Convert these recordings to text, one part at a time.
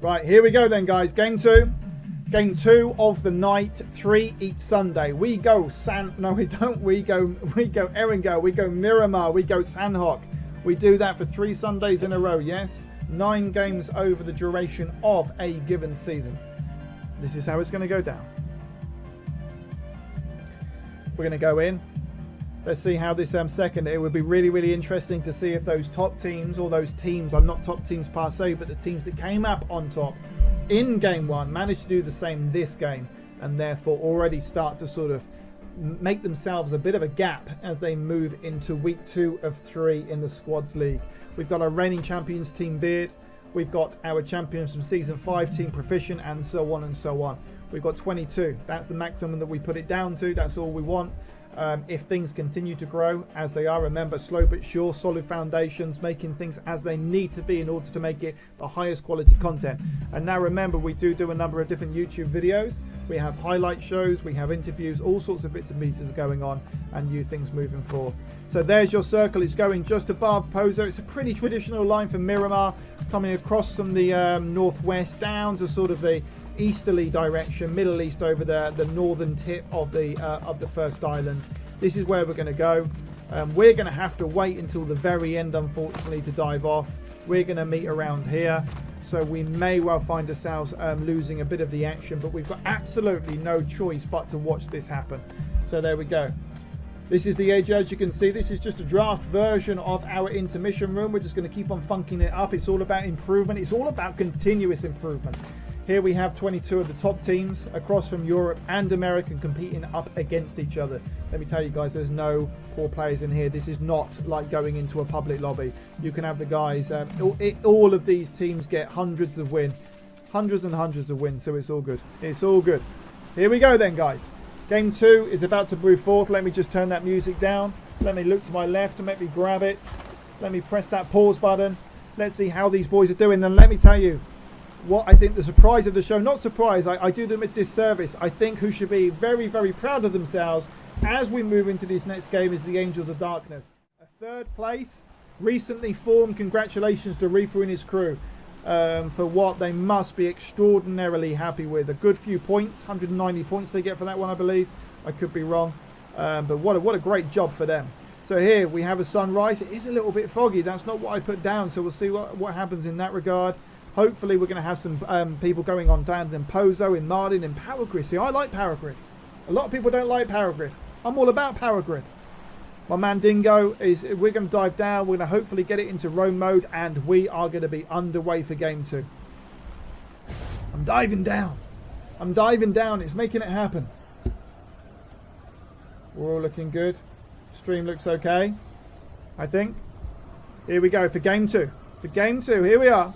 Right, here we go then, guys. Game two. Game two of the night. 3 each Sunday. We go no, we don't. We go Erringo. We go Miramar. We go Sanhok. We do that for 3 Sundays in a row, yes? 9 games over the duration of a given season. This is how it's going to go down. We're going to go in. Let's see how this second. It would be really, really interesting to see if those top teams, or those teams, are not top teams per se, but the teams that came up on top in game 1 managed to do the same this game, and therefore already start to sort of make themselves a bit of a gap as they move into week 2 of 3 in the squads league. We've got our reigning champions team Beard, we've got our champions from season 5 team Proficient, and so on and so on. We've got 22. That's the maximum that we put it down to. That's all we want. If things continue to grow as they are, remember, slow but sure, solid foundations, making things as they need to be in order to make it the highest quality content. And now remember, we do a number of different YouTube videos. We have highlight shows, we have interviews, all sorts of bits and pieces going on, and new things moving forth. So there's your circle. It's going just above Pozo. It's a pretty traditional line for Miramar, coming across from the northwest down to sort of the easterly direction, Middle East, over the northern tip of the first island. This is where we're going to go. We're going to have to wait until the very end, unfortunately, to dive off. We're going to meet around here, so we may well find ourselves losing a bit of the action, but we've got absolutely no choice but to watch this happen. So there we go. This is the AGL. As you can see, this is just a draft version of our intermission room. We're just going to keep on funking it up. It's all about improvement. It's all about continuous improvement. Here we have 22 of the top teams across from Europe and America competing up against each other. Let me tell you guys, there's no poor players in here. This is not like going into a public lobby. You can have the guys, all of these teams get hundreds of wins. Hundreds and hundreds of wins, so it's all good. It's all good. Here we go then, guys. Game 2 is about to brew forth. Let me just turn that music down. Let me look to my left and let me grab it. Let me press that pause button. Let's see how these boys are doing. And let me tell you, what I think the surprise of the show, not surprise, I do them a disservice. I think who should be very, very proud of themselves as we move into this next game is the Angels of Darkness. A 3rd place, recently formed. Congratulations to Reaper and his crew for what they must be extraordinarily happy with. A good few points, 190 points they get for that one, I believe. I could be wrong, but what a great job for them. So here we have a sunrise. It is a little bit foggy. That's not what I put down, so we'll see what happens in that regard. Hopefully we're going to have some people going on down in Pozo, in Mardin, in Power Grid. See, I like Power Grid. A lot of people don't like Power Grid. I'm all about Power Grid. My man Dingo we're going to dive down. We're going to hopefully get it into roam mode, and we are going to be underway for game 2. I'm diving down. I'm diving down. It's making it happen. We're all looking good. Stream looks okay, I think. Here we go for game 2. For game 2, here we are.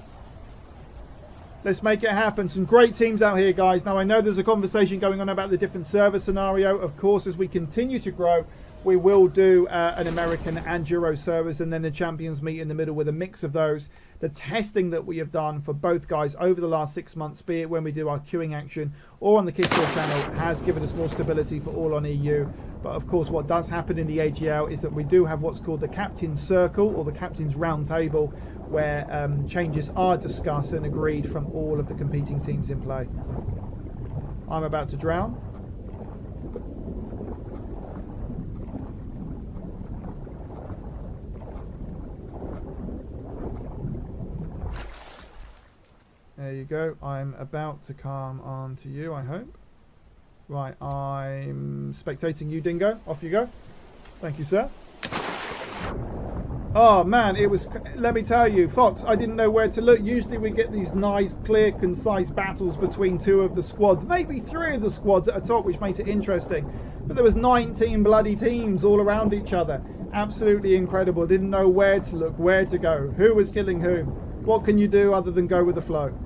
Let's make it happen. Some great teams out here, guys. Now, I know there's a conversation going on about the different server scenario. Of course, as we continue to grow, we will do an American and Euro servers, and then the champions meet in the middle with a mix of those. The testing that we have done for both guys over the last 6 months, be it when we do our queuing action or on the Kickstart channel, has given us more stability for all on EU. But of course, what does happen in the AGL is that we do have what's called the Captain's Circle, or the Captain's Round Table, where changes are discussed and agreed from all of the competing teams in play. I'm about to drown. There you go. I'm about to come on to you, I hope. Right, I'm spectating you, Dingo. Off you go. Thank you, sir. Oh man, it was, let me tell you, Fox, I didn't know where to look. Usually we get these nice, clear, concise battles between 2 of the squads, maybe 3 of the squads at a top, which makes it interesting. But there was 19 bloody teams all around each other. Absolutely incredible. Didn't know where to look, where to go, who was killing whom. What can you do other than go with the flow?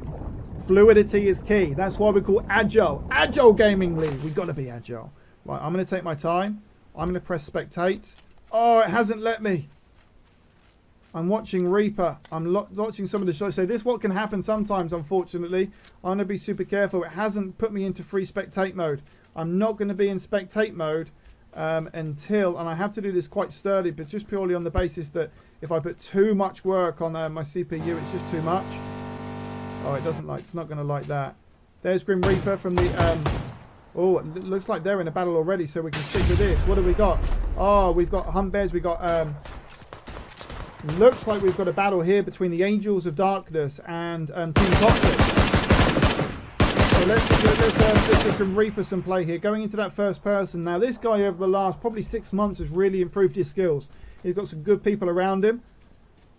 Fluidity is key. That's why we call Agile. Agile Gaming League. We've got to be agile. Right, I'm going to take my time. I'm going to press spectate. Oh, it hasn't let me. I'm watching Reaper. I'm watching some of the shows. So this what can happen sometimes, unfortunately. I'm going to be super careful. It hasn't put me into free spectate mode. I'm not going to be in spectate mode until, and I have to do this quite sturdily, but just purely on the basis that if I put too much work on my CPU, it's just too much. Oh, it's not going to like that. There's Grim Reaper from the... oh, it looks like they're in a battle already, so we can stick with this. What do we got? Oh, we've got Hunt Bears. We got... looks like we've got a battle here between the Angels of Darkness and Team Toxic. So let's give Grim Reaper some play here. Going into that first person. Now, this guy over the last probably 6 months has really improved his skills. He's got some good people around him.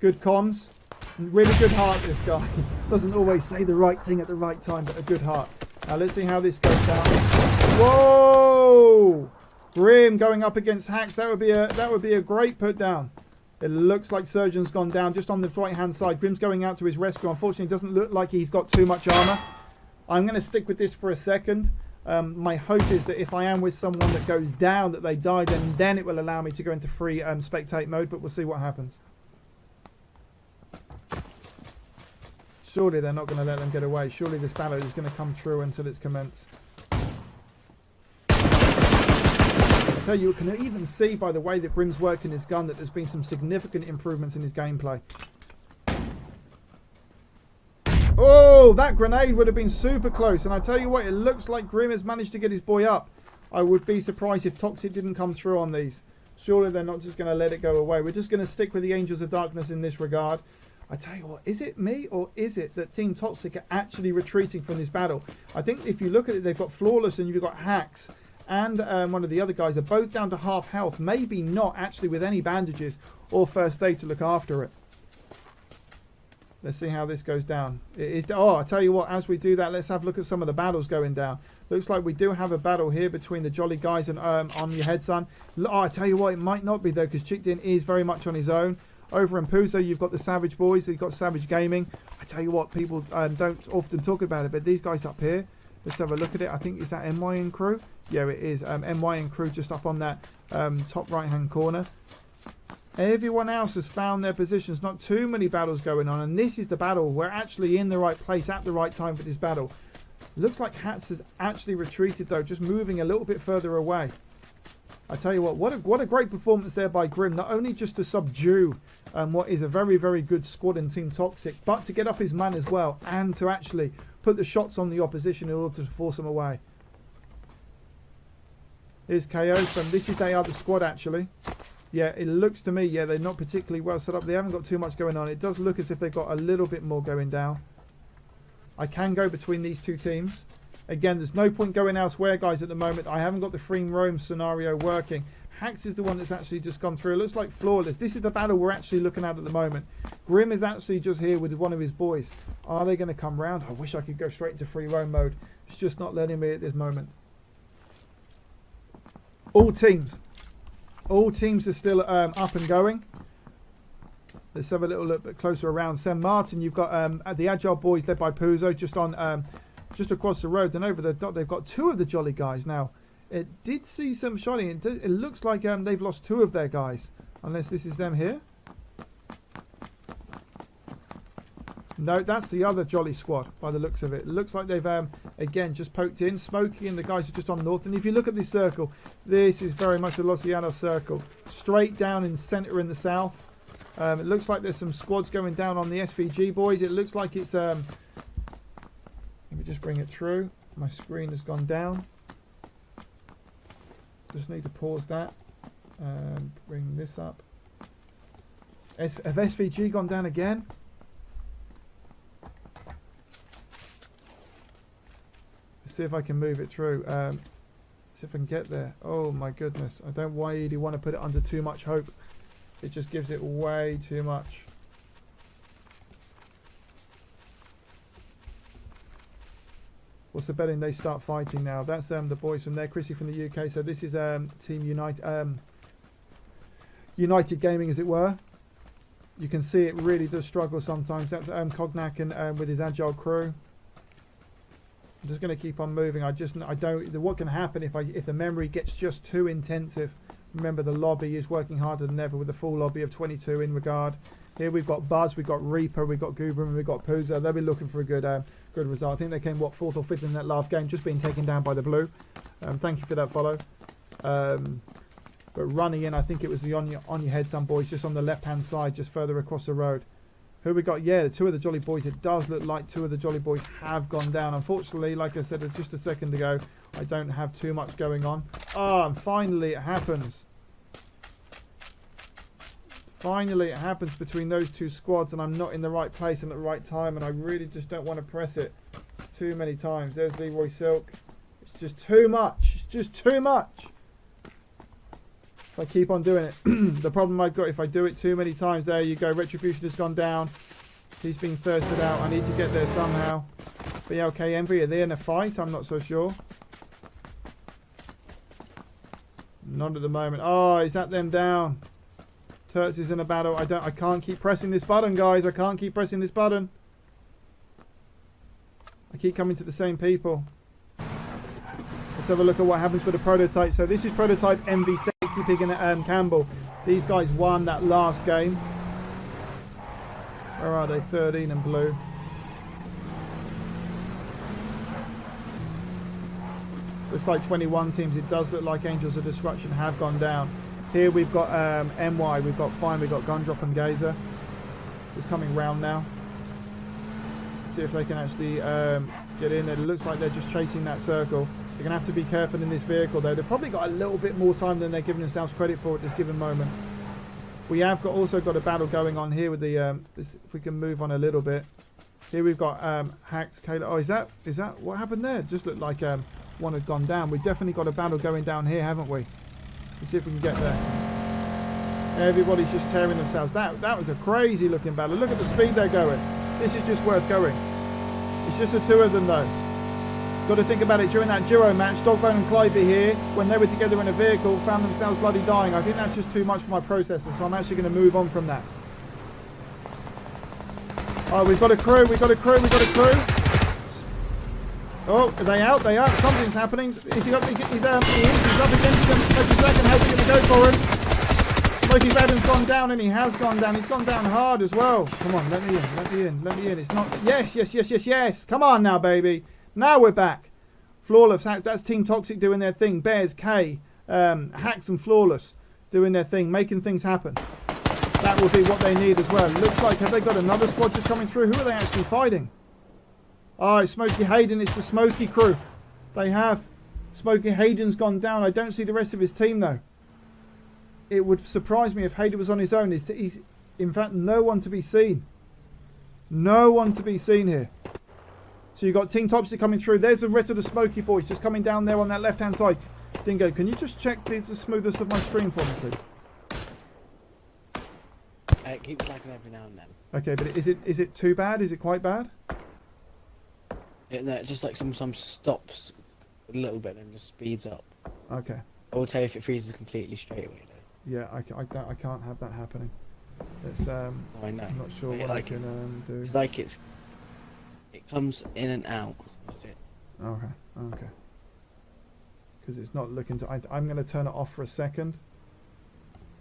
Good comms. Really good heart, this guy. Doesn't always say the right thing at the right time, but a good heart. Now let's see how this goes down. Whoa! Grim going up against Hacks. That would be a great put down. It looks like Surgeon's gone down just on the right hand side. Grim's going out to his rescue. Unfortunately, it doesn't look like he's got too much armor. I'm going to stick with this for a second. My hope is that if I am with someone that goes down, that they die, then it will allow me to go into free spectate mode, but we'll see what happens. Surely they're not going to let them get away. Surely this battle is going to come true until it's commenced. I tell you can even see by the way that Grim's working his gun that there's been some significant improvements in his gameplay. Oh, that grenade would have been super close. And I tell you what, it looks like Grim has managed to get his boy up. I would be surprised if Toxic didn't come through on these. Surely they're not just going to let it go away. We're just going to stick with the Angels of Darkness in this regard. I tell you what, is it me or is it that Team Toxic are actually retreating from this battle? I think if you look at it, they've got Flawless and you've got Hacks. And one of the other guys are both down to half health. Maybe not actually with any bandages or first aid to look after it. Let's see how this goes down. Oh, I tell you what, as we do that, let's have a look at some of the battles going down. Looks like we do have a battle here between the Jolly Guys and On Your Head Son. Oh, I tell you what, it might not be though, because Chickdin is very much on his own. Over in Puzo, you've got the Savage Boys. You've got Savage Gaming. I tell you what, people don't often talk about it, but these guys up here, let's have a look at it. I think, is that MY and Crew? Yeah, it is. MY and Crew just up on that top right-hand corner. Everyone else has found their positions. Not too many battles going on, and this is the battle. We're actually in the right place at the right time for this battle. Looks like Hats has actually retreated, though, just moving a little bit further away. I tell you what a great performance there by Grim. Not only just to subdue what is a very, very good squad in Team Toxic, but to get up his man as well, and to actually put the shots on the opposition in order to force them away. Here's KO from, this is their other squad actually. Yeah, it looks to me, yeah, they're not particularly well set up. They haven't got too much going on. It does look as if they've got a little bit more going down. I can go between these two teams. Again, there's no point going elsewhere, guys, at the moment. I haven't got the free roam scenario working. Hacks is the one that's actually just gone through. It looks like Flawless. This is the battle we're actually looking at the moment. Grim is actually just here with one of his boys. Are they going to come round? I wish I could go straight into free roam mode. It's just not letting me at this moment. All teams are still up and going. Let's have a little look bit closer around. St. Martin, you've got the Agile boys led by Puzo just across the road, and over the dot they've got two of the Jolly Guys. Now, it did see some shotting. It looks like they've lost two of their guys, unless this is them here. No, that's the other Jolly squad by the looks of it. It looks like they've again just poked in. Smokey and the guys are just on north. And if you look at this circle, this is very much a Los Llanos circle, straight down in centre in the south. It looks like there's some squads going down on the SVG boys. It looks like it's let me just bring it through. My screen has gone down. Just need to pause that and bring this up. Have SVG gone down again? Let's see if I can move it through. See if I can get there. Oh my goodness. I don't really want to put it under too much hope. It just gives it way too much. What's the betting they start fighting now? That's the boys from there. Chrissy from the UK. So this is Team United Gaming, as it were. You can see it really does struggle sometimes. That's Cognac and with his Agile crew. I'm just going to keep on moving. I don't. What can happen if the memory gets just too intensive? Remember, the lobby is working harder than ever with a full lobby of 22 in regard. Here we've got Buzz, we've got Reaper, we've got Goober, and we've got Puzo. They'll be looking for a good result. I think they came, what, 4th or 5th in that last game, just being taken down by the blue. Thank you for that follow. But running in, I think it was the on your head, some boys, just on the left-hand side, just further across the road. Who we got? Yeah, two of the Jolly Boys. It does look like two of the Jolly Boys have gone down. Unfortunately, like I said just a second ago, I don't have too much going on. Ah, and finally it happens. Finally it happens between those two squads, and I'm not in the right place and at the right time, and I really just don't want to press it too many times. There's Leroy Silk. It's just too much. It's just too much. If I keep on doing it. The problem I've got, if I do it too many times, there you go. Retribution has gone down. He's being thirsted out. I need to get there somehow. BLK Envy, are they in a fight? I'm not so sure. Not at the moment. Oh, is that them down? Turks is in a battle. I can't keep pressing this button, guys. I can't keep pressing this button. I keep coming to the same people. Let's have a look at what happens with the prototype. So this is prototype MV Sexy Pig and Campbell. These guys won that last game. Where are they? 13 and blue. Looks like 21 teams. It does look like Angels of Destruction have gone down. Here we've got MY, we've got Fine, we've got Gundrop and Gazer. It's coming round now. Let's see if they can actually get in. It looks like they're just chasing that circle. They're going to have to be careful in this vehicle though. They've probably got a little bit more time than they're giving themselves credit for at this given moment. We have also got a battle going on here with the, if we can move on a little bit. Here we've got Hacks, Kayla. Oh, is that what happened there? It just looked like one had gone down. We've definitely got a battle going down here, haven't we? Let's see if we can get there. Everybody's just tearing themselves. That was a crazy looking battle. Look at the speed they're going. This is just worth going. It's just the two of them though. Got to think about it during that duo match. Dogbone and Clivey here, when they were together in a vehicle, found themselves bloody dying. I think that's just too much for my processor, so I'm actually going to move on from that. Oh, we've got a crew. We've got a crew. We've got a crew. Oh, are they out? They are. Something's happening. Is he up? He's up against them. Smoky Dragon, how's he going to go for him? Smoky Dragon's gone down, and he has gone down. He's gone down hard as well. Come on, let me in. Let me in. Let me in. It's not. Yes, yes, yes, yes, yes. Come on now, baby. Now we're back. Flawless. That's Team Toxic doing their thing. Bears, K, Hacks and Flawless doing their thing, making things happen. That will be what they need as well. Looks like, have they got another squad just coming through? Who are they actually fighting? Oh, it's Smokey Hayden. It's the Smokey crew. They have. Smokey Hayden's gone down. I don't see the rest of his team, though. It would surprise me if Hayden was on his own. He's in fact, no one to be seen. No one to be seen here. So you've got Team Topsy coming through. There's the rest of the Smokey boys just coming down there on that left-hand side. Dingo, can you just check the smoothness of my stream for me, please? It keeps lagging every now and then. Okay, but is it too bad? Is it quite bad? No, just like sometimes stops a little bit and just speeds up. Okay. I will tell you if it freezes completely straight away though. Yeah, I can't have that happening. It's I know. I'm not sure what I can do. It's like it comes in and out of it. Okay, okay. Because it's not looking to. I'm going to turn it off for a second.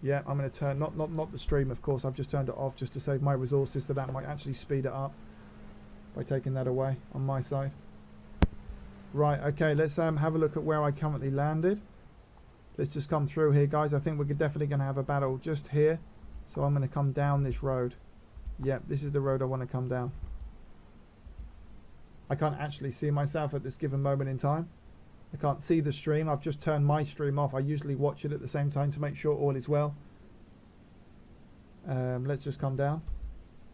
Yeah, I'm going to turn not the stream, of course. I've just turned it off just to save my resources. So that might actually speed it up by taking that away on my side. Right. Okay. Let's have a look at where I currently landed. Let's just come through here, guys. I think we're definitely going to have a battle just here. So I'm going to come down this road. Yep, this is the road I want to come down. I can't actually see myself at this given moment in time. I can't see the stream. I've just turned my stream off. I usually watch it at the same time to make sure all is well. Let's just come down.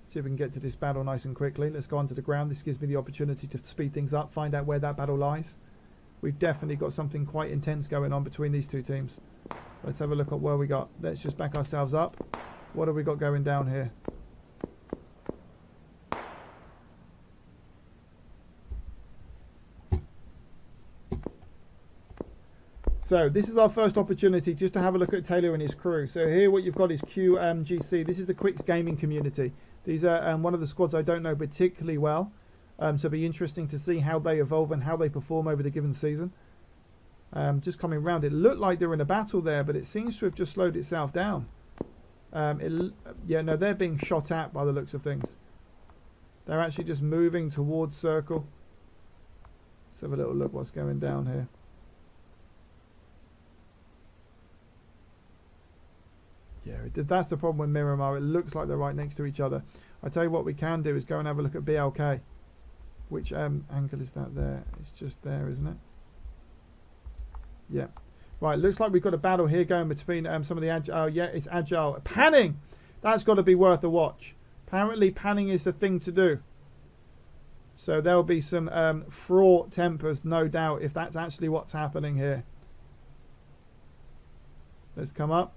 See if we can get to this battle nice and quickly. Let's go onto the ground. This gives me the opportunity to speed things up, find out where that battle lies. We've definitely got something quite intense going on between these two teams. Let's have a look at where we got. Let's just back ourselves up. What have we got going down here? So this is our first opportunity just to have a look at Taylor and his crew. So here what you've got is QGC. This is the Quicks gaming community. These are one of the squads I don't know particularly well. So it'll be interesting to see how they evolve and how they perform over the given season. Just coming around, it looked like they're in a battle there, but it seems to have just slowed itself down. Yeah, no, they're being shot at by the looks of things. They're actually just moving towards circle. Let's have a little look what's going down here. Yeah, that's the problem with Miramar. It looks like they're right next to each other. I tell you what we can do is go and have a look at BLK. Which angle is that there? It's just there, isn't it? Yeah. Right, looks like we've got a battle here going between some of the Agile. Oh, yeah, it's Agile. Panning! That's got to be worth a watch. Apparently, panning is the thing to do. So there'll be some fraught tempers, no doubt, if that's actually what's happening here. Let's come up.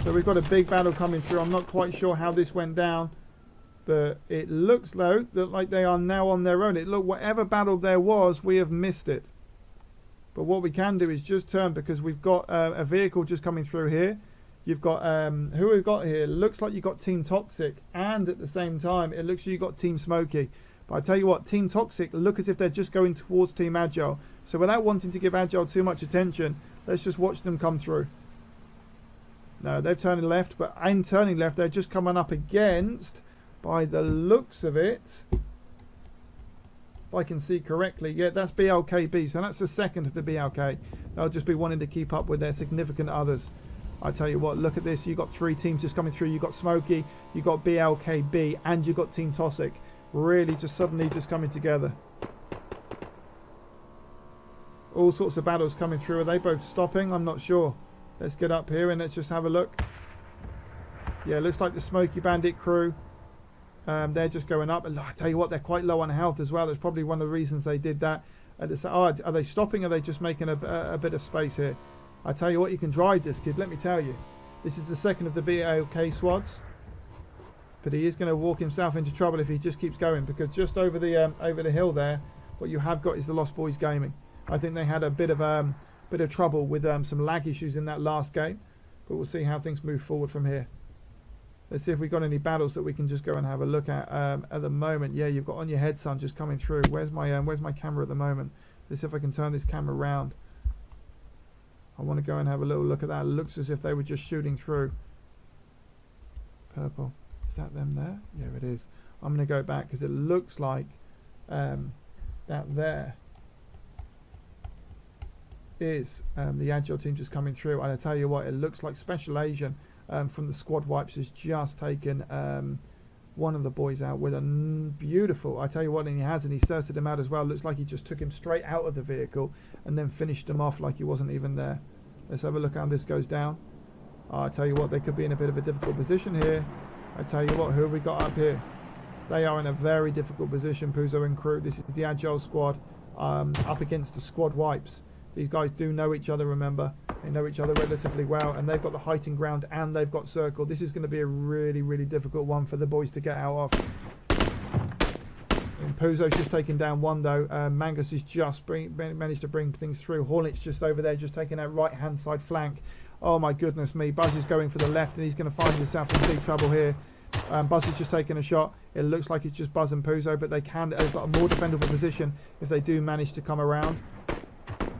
So we've got a big battle coming through. I'm not quite sure how this went down, but it looks though that like they are now on their own. Whatever battle there was, we have missed it. But what we can do is just turn, because we've got a vehicle just coming through here. You've got who we've got here. Looks like you've got Team Toxic, and at the same time it looks like you've got Team Smoky. But I tell you what, Team Toxic look as if they're just going towards Team Agile. So without wanting to give Agile too much attention, let's just watch them come through. No, they're turning left, but in turning left, they're just coming up against, by the looks of it, if I can see correctly, yeah, that's BLKB. So that's the second of the BLK. They'll just be wanting to keep up with their significant others. I tell you what, look at this. You've got three teams just coming through. You've got Smokey, you've got BLKB, and you've got Team Toxic. Really just suddenly just coming together. All sorts of battles coming through. Are they both stopping? I'm not sure. Let's get up here and let's just have a look. Yeah, looks like the Smoky Bandit crew. They're just going up. And I tell you what, they're quite low on health as well. That's probably one of the reasons they did that. Are they stopping? Are they just making a bit of space here? I tell you what, you can drive this kid, let me tell you. This is the second of the BAOK squads. But he is going to walk himself into trouble if he just keeps going, because just over the hill there, what you have got is the Lost Boys Gaming. I think they had a bit of trouble with some lag issues in that last game, but we'll see how things move forward from here. Let's see if we've got any battles that we can just go and have a look at the moment. Yeah, you've got On Your Head Son just coming through. Where's my camera at the moment? Let's see if I can turn this camera around. I want to go and have a little look at that. It looks as if they were just shooting through. Purple. Is that them there? Yeah, it is. I'm going to go back because it looks like that there is the Agile team just coming through. And I tell you what, it looks like Special Asian from the squad wipes has just taken one of the boys out with a beautiful, I tell you what, and he's thirsted him out as well. Looks like he just took him straight out of the vehicle and then finished him off like he wasn't even there. Let's have a look how this goes down. I tell you what, they could be in a bit of a difficult position here. I tell you what, who have we got up here? They are in a very difficult position, Puzo and crew. This is the Agile squad up against the squad wipes. These guys do know each other, remember. They know each other relatively well, and they've got the heightened ground and they've got circle. This is going to be a really, really difficult one for the boys to get out of. And Puzo's just taken down one though. Mangus has just managed to bring things through. Hornet's just over there, just taking that right-hand side flank. Oh my goodness me. Buzz is going for the left and he's going to find himself in big trouble here. Buzz has just taken a shot. It looks like it's just Buzz and Puzo, but they've got a more defendable position if they do manage to come around.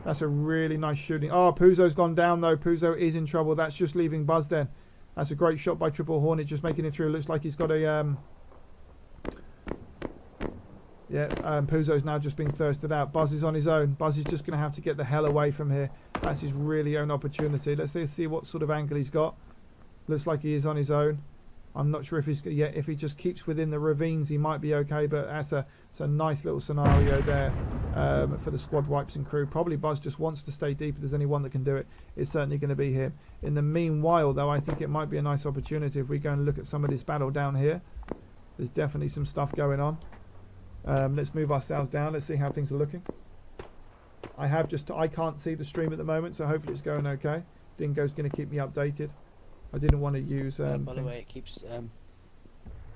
That's a really nice shooting. Oh, Puzo's gone down though. Puzo is in trouble. That's just leaving Buzz then. That's a great shot by Triple Hornet, just making it through. Looks like he's got a... Puzo's now just being thirsted out. Buzz is on his own. Buzz is just going to have to get the hell away from here. That's his really own opportunity. Let's see what sort of angle he's got. Looks like he is on his own. I'm not sure if he's if he just keeps within the ravines, he might be okay. But that's a nice little scenario there for the squad wipes and crew. Probably Buzz just wants to stay deep. If there's anyone that can do it, it's certainly going to be him. In the meanwhile, though, I think it might be a nice opportunity if we go and look at some of this battle down here. There's definitely some stuff going on. Let's move ourselves down. Let's see how things are looking. I can't see the stream at the moment, so hopefully it's going okay. Dingo's going to keep me updated. I didn't want to use. By the way, it keeps.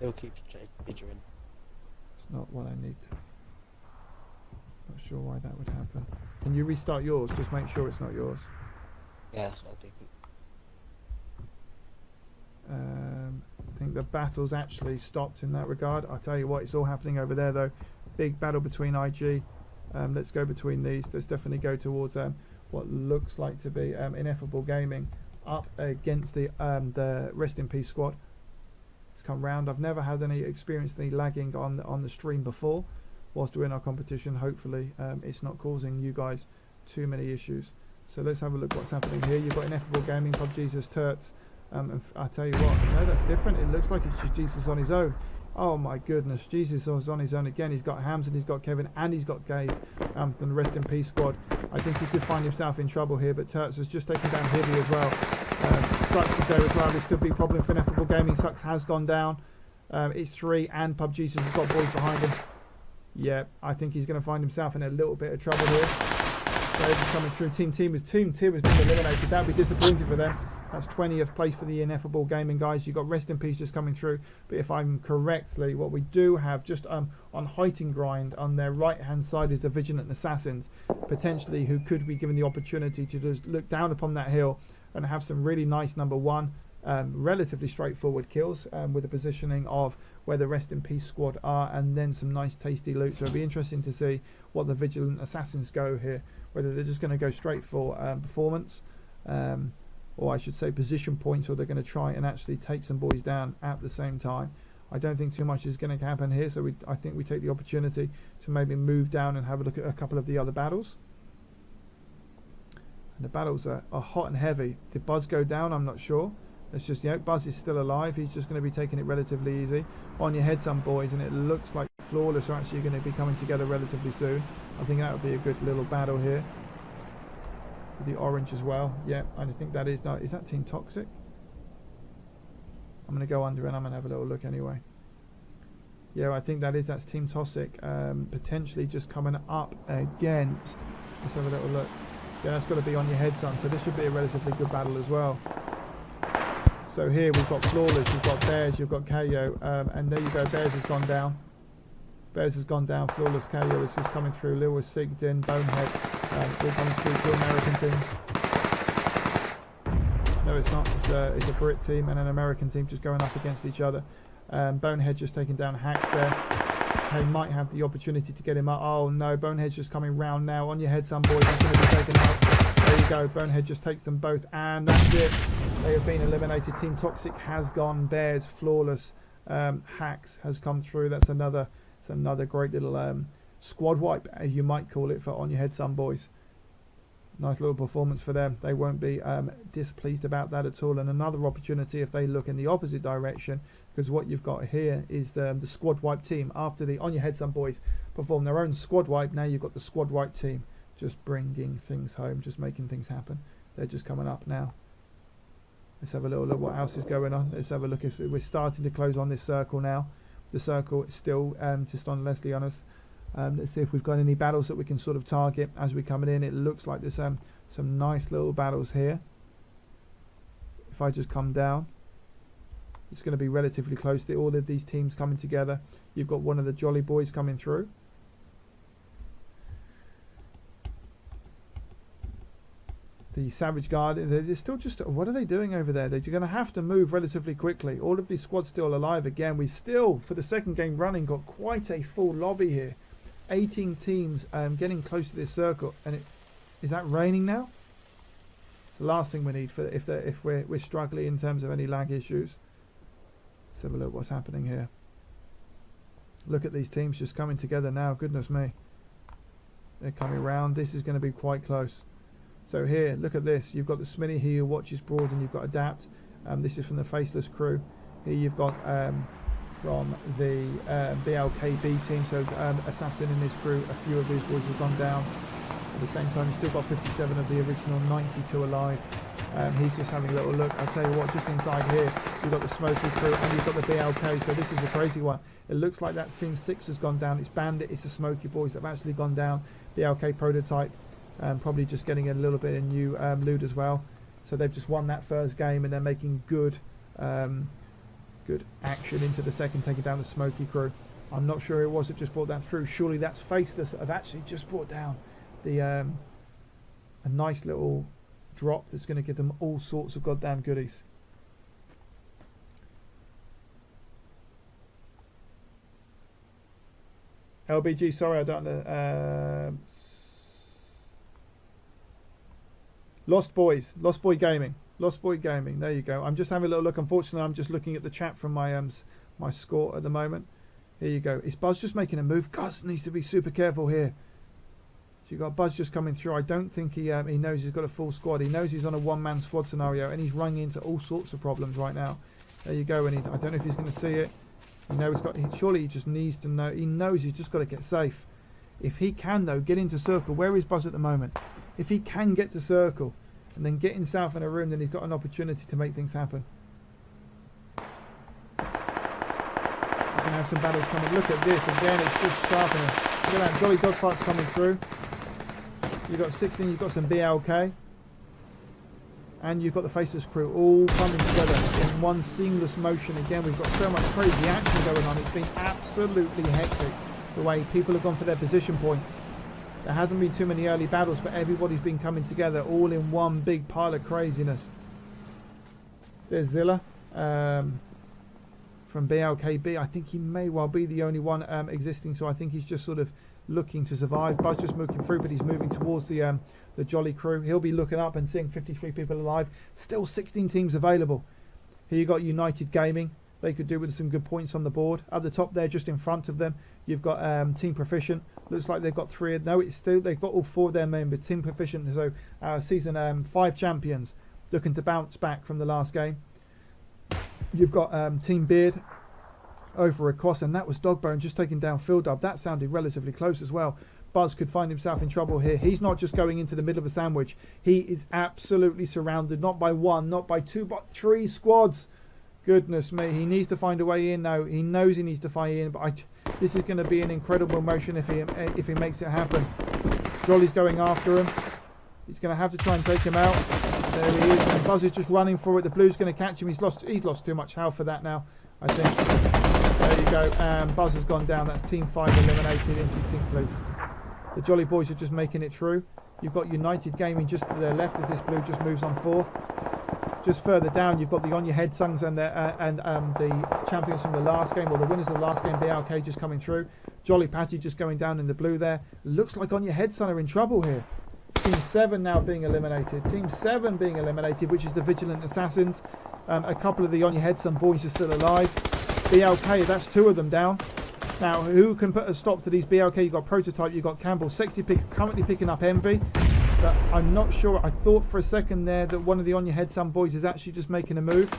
It'll keep jittering. It's not what I need. Not sure why that would happen. Can you restart yours? Just make sure it's not yours. Yeah, that's what I do. I think the battle's actually stopped in that regard. I'll tell you what, it's all happening over there though. Big battle between IG. Let's go between these. Let's definitely go towards what looks like to be Ineffable Gaming up against the Rest in Peace squad. It's come round. I've never had any experience any lagging on the stream before whilst doing our competition. Hopefully it's not causing you guys too many issues. So let's have a look what's happening here. You've got Ineffable Gaming, PUBG Jesus Turts. And I tell you what, no, that's different. It looks like it's just Jesus on his own. Oh my goodness, Jesus is on his own again. He's got Hams and he's got Kevin and he's got Gabe from the Rest in Peace squad. I think he could find himself in trouble here, but Turts has just taken down Hibby as well. Sucks to go as well. This could be a problem for Ineffable Gaming. Sucks has gone down. It's 3 and PUBG Jesus has got boys behind him. Yeah, I think he's going to find himself in a little bit of trouble here. Gabe is coming through. Team Team has been eliminated. That would be disappointing for them. That's 20th place for the Ineffable Gaming guys. You've got Rest in Peace just coming through. But if I'm correctly, what we do have just on Height and Grind on their right hand side is the Vigilant Assassins, potentially, who could be given the opportunity to just look down upon that hill and have some really nice number one, relatively straightforward kills with the positioning of where the Rest in Peace squad are, and then some nice tasty loot. So it'll be interesting to see what the Vigilant Assassins go here, whether they're just going to go straight for performance, or I should say position points, or they're going to try and actually take some boys down at the same time. I don't think too much is going to happen here, so I think we take the opportunity to maybe move down and have a look at a couple of the other battles. And the battles are hot and heavy. Did Buzz go down? I'm not sure. Let's just, Buzz is still alive. He's just going to be taking it relatively easy. On your head, some boys, and it looks like Flawless are actually going to be coming together relatively soon. I think that would be a good little battle here. The orange as well. Yeah, I think that is that Team Toxic? I'm going to go under and I'm going to have a little look anyway. Yeah, I think that's Team Toxic, potentially just coming up against. Let's have a little look. Yeah, that's got to be On Your Head, son. So this should be a relatively good battle as well. So here we've got Flawless, you've got Bears, you've got KO, and there you go. Bears has gone down. Bears has gone down. Flawless, KO is just coming through. Lewis, Sigden, Bonehead. All coming through to American teams. No, it's not. It's a Brit team and an American team just going up against each other. Bonehead just taking down Hacks there. They might have the opportunity to get him up. Oh no, Bonehead's just coming round now. On your head, some boys. That's going to be taken out. There you go. Bonehead just takes them both, and that's it. They have been eliminated. Team Toxic has gone. Bears, Flawless, Hacks has come through. That's another great little squad wipe, as you might call it, for On Your Head, some boys. Nice little performance for them. They won't be displeased about that at all. And another opportunity if they look in the opposite direction, because what you've got here is the squad wipe team. After the On Your Head, some boys perform their own squad wipe, now you've got the squad wipe team just bringing things home, just making things happen. They're just coming up now. Let's have a little look what else is going on. Let's have a look if we're starting to close on this circle now. The circle is still just on Leslie on us. Let's see if we've got any battles that we can sort of target as we're coming in. It looks like there's some nice little battles here. If I just come down, it's going to be relatively close to all of these teams coming together. You've got one of the Jolly Boys coming through. The Savage Guard, they're still just, what are they doing over there? They're going to have to move relatively quickly. All of these squads still alive again. We still, for the second game running, got quite a full lobby here. 18 teams getting close to this circle. And is that raining now? The last thing we need for if we're struggling in terms of any lag issues. Let's have a look what's happening here. Look at these teams just coming together now. Goodness me. They're coming round. This is going to be quite close. So here, look at this. You've got the Smitty here who watches Broad, and you've got Adapt. This is from the Faceless crew. Here you've got from the BLKB team. So Assassin and his crew, a few of his boys have gone down. At the same time, he's still got 57 of the original 92 alive. He's just having a little look. I'll tell you what, just inside here, you've got the Smoky crew and you've got the BLK. So this is a crazy one. It looks like that Team 6 has gone down. It's Bandit, it's the Smoky boys that have actually gone down. BLK prototype. Probably just getting a little bit of new loot as well. So they've just won that first game and they're making good action into the second, taking down the Smoky crew. I'm not sure it was that just brought that through. Surely that's Faceless that have actually just brought down the a nice little drop that's going to give them all sorts of goddamn goodies. LBG, sorry, I don't know. Lost Boy Gaming. There you go. I'm just having a little look. Unfortunately, I'm just looking at the chat from my my score at the moment. Here you go. Is Buzz just making a move? Gus needs to be super careful here. So you've got Buzz just coming through. I don't think he knows he's got a full squad. He knows he's on a one-man squad scenario, and he's running into all sorts of problems right now. There you go. And I don't know if he's going to see it. You know, surely he just needs to know. He knows he's just got to get safe. If he can, though, get into circle. Where is Buzz at the moment? If he can get to circle and then get himself in a room, then he's got an opportunity to make things happen. We're going to have some battles coming. Look at this. Again, it's just sharpening. Look at that. Jolly dogfights coming through. You've got 16. You've got some BLK. And you've got the Faceless crew all coming together in one seamless motion. Again, we've got so much crazy action going on. It's been absolutely hectic the way people have gone for their position points. There hasn't been too many early battles, but everybody's been coming together all in one big pile of craziness. There's Zilla from BLKB. I think he may well be the only one existing, so I think he's just sort of looking to survive. Buzz just moving through, but he's moving towards the Jolly crew. He'll be looking up and seeing 53 people alive. Still 16 teams available. Here you got United Gaming. They could do with some good points on the board. At the top there, just in front of them, you've got Team Proficient. Looks like they've got three. No, it's still, they've got all four of their members. Team Proficient, so season 5 champions, looking to bounce back from the last game. You've got Team Beard over across, and that was Dogbone just taking down Phil Dub. That sounded relatively close as well. Buzz could find himself in trouble here. He's not just going into the middle of a sandwich. He is absolutely surrounded, not by one, not by two, but 3 squads. Goodness me, he needs to find a way in now. He knows he needs to find in, but this is going to be an incredible motion if he makes it happen. Jolly's going after him. He's going to have to try and take him out. There he is, and Buzz is just running for it. The Blue's going to catch him. He's lost too much health for that now, I think. There you go, and Buzz has gone down. That's Team 5 eliminated in 16th place. The Jolly Boys are just making it through. You've got United Gaming just to their left as this Blue just moves on 4th. Just further down, you've got the On Your Head Songs and the champions from the last game, or the winners of the last game, BLK, just coming through. Jolly Patty just going down in the blue there. Looks like On Your Head Son are in trouble here. Team 7 now being eliminated. Team 7 being eliminated, which is the Vigilant Assassins. A couple of the On Your Head Son boys are still alive. BLK, that's 2 of them down. Now, who can put a stop to these BLK? You've got Prototype, you've got Campbell. Sexy Pick currently picking up Envy. But I'm not sure. I thought for a second there that one of the On Your Head Son boys is actually just making a move.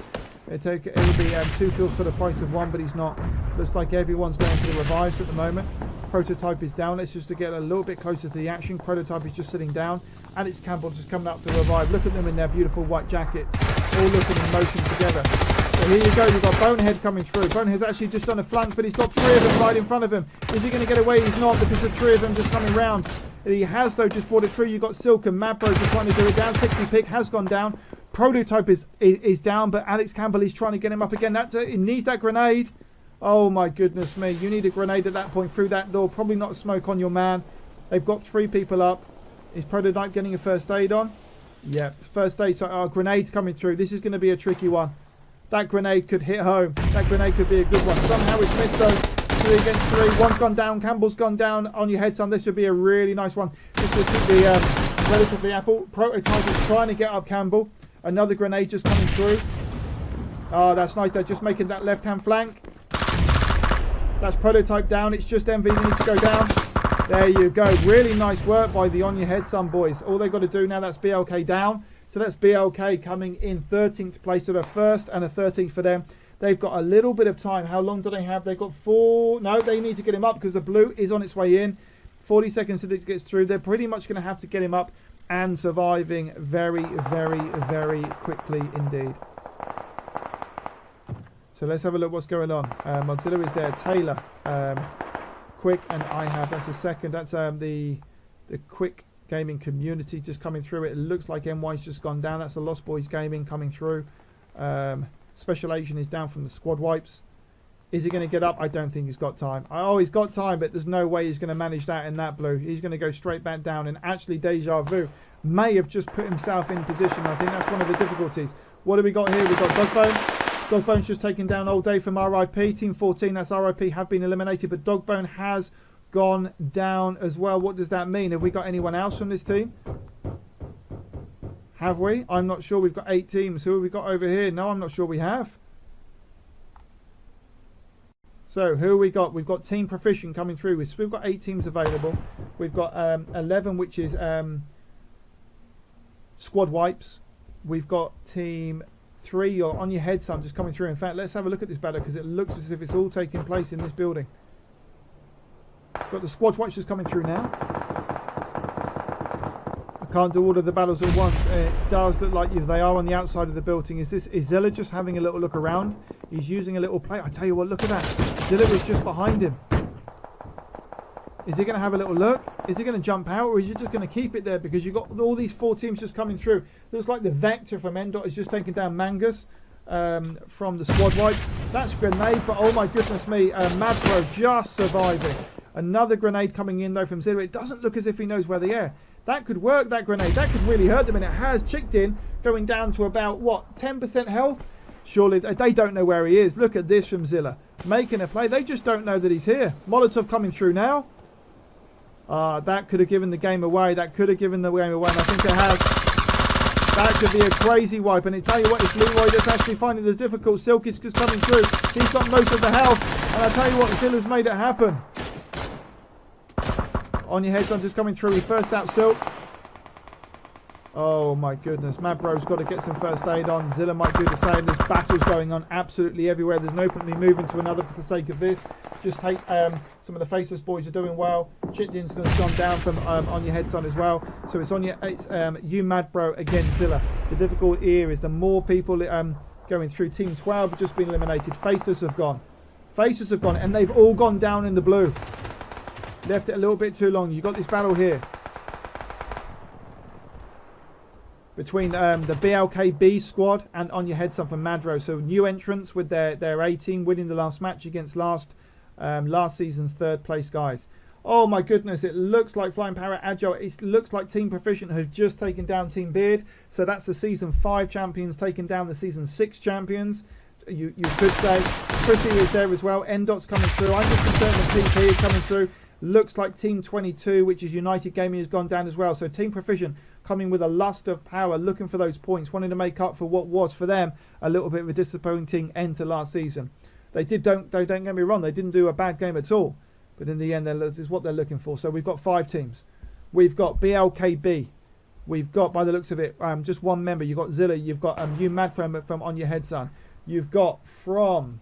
It'll be 2 kills for the price of 1, but he's not. Looks like everyone's going for the revives at the moment. Prototype is down. Let's just to get a little bit closer to the action. Prototype is just sitting down, and it's Campbell just coming up to revive. Look at them in their beautiful white jackets, all looking in motion together. So here you go, you've got Bonehead coming through. Bonehead's actually just on a flank, but he's got 3 of them right in front of him. Is he going to get away? He's not, because the 3 of them just coming round. He has, though, just brought it through. You've got Silk and Mabro just trying to do it down. 60 Pick has gone down. Prototype is down, but Alex Campbell is trying to get him up again. He needs that grenade. Oh, my goodness me. You need a grenade at that point through that door. Probably not smoke on your man. They've got 3 people up. Is Prototype getting a first aid on? Yeah, first aid. So, grenade's coming through. This is going to be a tricky one. That grenade could hit home. That grenade could be a good one. Somehow it's missed, though. 3 against 3. One's gone down. Campbell's gone down. On your head, son. This would be a really nice one. This will keep the relatively apple. Prototype is trying to get up Campbell. Another grenade just coming through. Oh, that's nice. They're just making that left-hand flank. That's Prototype down. It's just Envy that needs to go down. There you go. Really nice work by the On Your Head Son boys. All they've got to do now, that's BLK down. So that's BLK coming in 13th place. So the 1st and a 13th for them. They've got a little bit of time. How long do they have? They've got 4. No, they need to get him up because the Blue is on its way in. 40 seconds till it gets through. They're pretty much going to have to get him up and surviving very, very, very quickly indeed. So let's have a look what's going on. Mozilla is there. Taylor, Quick, and I have. That's the second. That's the Quick Gaming Community just coming through. It looks like NY's just gone down. That's the Lost Boys Gaming coming through. Special Agent is down from the squad wipes. Is he going to get up? I don't think he's got time. Oh, he's got time, but there's no way he's going to manage that in that Blue. He's going to go straight back down, and actually Deja Vu may have just put himself in position. I think that's one of the difficulties. What have we got here? We've got Dogbone. Dogbone's just taken down all day from RIP. Team 14, that's RIP, have been eliminated, but Dogbone has gone down as well. What does that mean? Have we got anyone else from this team? Have we? I'm not sure. We've got 8 teams. Who have we got over here? No, I'm not sure we have. So who we got? We've got Team Proficient coming through. We've got 8 teams available. We've got 11, which is squad wipes. We've got Team 3. You're on your head, son, just coming through. In fact, let's have a look at this battle because it looks as if it's all taking place in this building. We've got the squad wipes just coming through now. I can't do all of the battles at once. It does look like they are on the outside of the building. Is Zilla just having a little look around? He's using a little play. I tell you what, look at that. Zilla is just behind him. Is he going to have a little look? Is he going to jump out, or is he just going to keep it there? Because you've got all these 4 teams just coming through. Looks like the Vector from Endot is just taking down Mangus from the squad wipes. That's a grenade, but oh my goodness me, Madbro just surviving. Another grenade coming in though from Zilla. It doesn't look as if he knows where they are. That could work, that grenade. That could really hurt them, and it has chicked in, going down to about, what, 10% health? Surely they don't know where he is. Look at this from Zilla. Making a play. They just don't know that he's here. Molotov coming through now. That could have given the game away. That could have given the game away, and I think it has. That could be a crazy wipe. And I tell you what, it's Leroy that's actually finding the difficult. Silk is just coming through. He's got most of the health. And I tell you what, Zilla's made it happen. On your head, son, just coming through. He first out Silk. Oh my goodness. Madbro's got to get some first aid on. Zilla might do the same. There's battles going on absolutely everywhere. There's no point in me moving to another for the sake of this. Just take some of the faceless boys are doing well. Chitdin's going to gone down from on your head, son, as well. So it's on your you Madbro against Zilla. The difficult here is the more people going through. Team 12 have just been eliminated. Faceless have gone. Faceless have gone, and they've all gone down in the blue. Left it a little bit too long. You've got this battle here between the BLKB squad and on your head, son, from Madro. So new entrants with their A team winning the last match against last season's 3rd place guys. Oh my goodness, it looks like Flying Power Agile. It looks like Team Proficient has just taken down Team Beard. So that's the season 5 champions taking down the season 6 champions. You could say Pretty is there as well. Endot's coming through. I'm just concerned that TP is coming through. Looks like Team 22, which is United Gaming, has gone down as well. So Team Proficient coming with a lust of power, looking for those points, wanting to make up for what was for them a little bit of a disappointing end to last season. Don't get me wrong, they didn't do a bad game at all, but in the end, this is what they're looking for. So we've got 5 teams. We've got BLKB. We've got, by the looks of it, just one member. You've got Zilla. You've got you Mad from On Your Head, Son. You've got from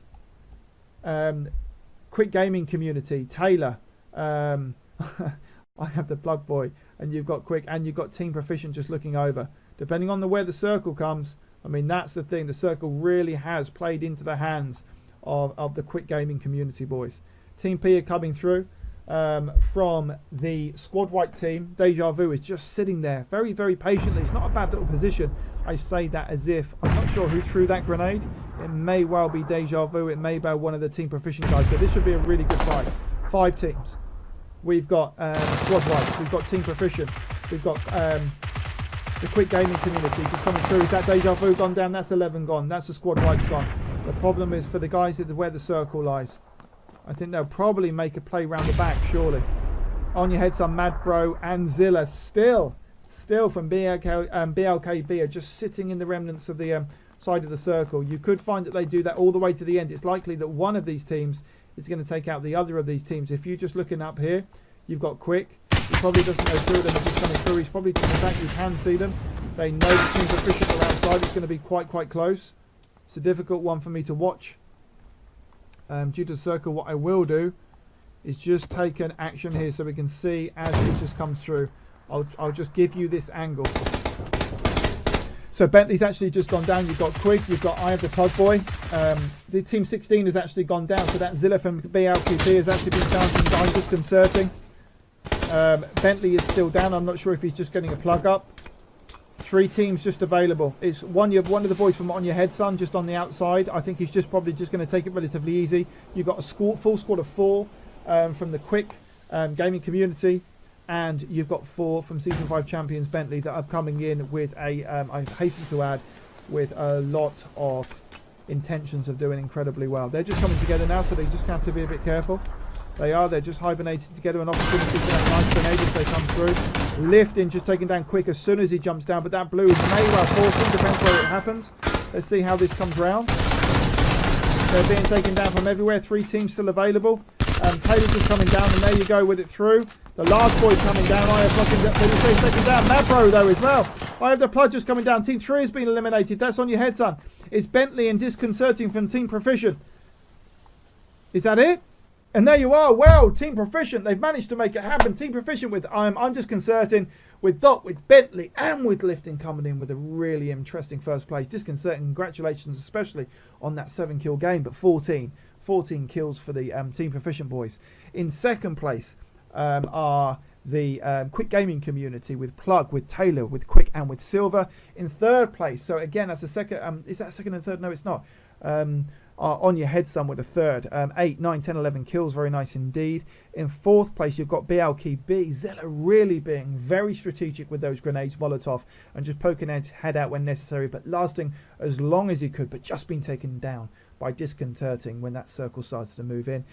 Quick Gaming Community, Taylor. I have the Plug Boy, and you've got Quick, and you've got Team Proficient just looking over. Depending on where the circle comes, I mean, that's the thing. The circle really has played into the hands of the Quick Gaming Community boys. Team P are coming through from the squad white team. Deja Vu is just sitting there very, very patiently. It's not a bad little position. I say that as if I'm not sure who threw that grenade. It may well be Deja Vu. It may be one of the Team Proficient guys. So this should be a really good fight. 5 teams. We've got squad whites. We've got Team Proficient. We've got the Quick Gaming Community just coming through. Is that Deja Vu gone down? That's 11 gone. That's the squad whites gone. The problem is for the guys where the circle lies. I think they'll probably make a play round the back, surely. On your head, some Madbro and Zilla still from BLKB are just sitting in the remnants of the side of the circle. You could find that they do that all the way to the end. It's likely that one of these teams is going to take out the other of these teams. If you're just looking up here, you've got Quick. He probably doesn't know 2 of them are just coming through. He's probably to the back. You can see them. They know the Team Proficient are outside. It's going to be quite close. It's a difficult one for me to watch. Due to the circle, what I will do is just take an action here so we can see as it just comes through. I'll just give you this angle. So Bentley's actually just gone down. You've got Quick, you've got I Have the Plug Boy. The Team 16 has actually gone down, so that Zilla from BLQP has actually been dancing down, disconcerting. Bentley is still down. I'm not sure if he's just getting a plug up. 3 teams just available. It's one of the boys from On Your Head, Son, just on the outside. I think he's probably just going to take it relatively easy. You've got a full squad of 4 from the Quick Gaming Community, and you've got 4 from Season 5 Champions Bentley that are coming in with I hasten to add, with a lot of intentions of doing incredibly well. They're just coming together now, so they just have to be a bit careful. They're just hibernating together, an opportunity for that nice grenade if they come through. Lifting, just taking down Quick as soon as he jumps down, but that blue may well force him, depends where it happens. Let's see how this comes round. They're being taken down from everywhere. 3 teams still available. Taylor's just coming down, and there you go with it through. The last boy coming down. I have fucking taken down. Mabro though as well. I have the plug just coming down. Team 3 has been eliminated. That's on your head, son. It's Bentley and Disconcerting from Team Proficient. Is that it? And there you are. Well, Team Proficient, they've managed to make it happen. Team Proficient with I'm Disconcerting, with Dot, with Bentley, and with Lifting coming in with a really interesting first place. Disconcerting, congratulations, especially on that 7-kill game, but 14 kills for the Team Proficient boys. In second place are the Quick Gaming community with Plug, with Taylor, with Quick, and with Silver. In third place, so again, that's a second. Is that second and third? No, it's not. On your head, son, with a third. 8, 9, 10, 11 kills. Very nice indeed. In fourth place, you've got BLKB. Zella really being very strategic with those grenades, Molotov, and just poking his head out when necessary, but lasting as long as he could, but just been taken down by Disconcerting when that circle started to move in.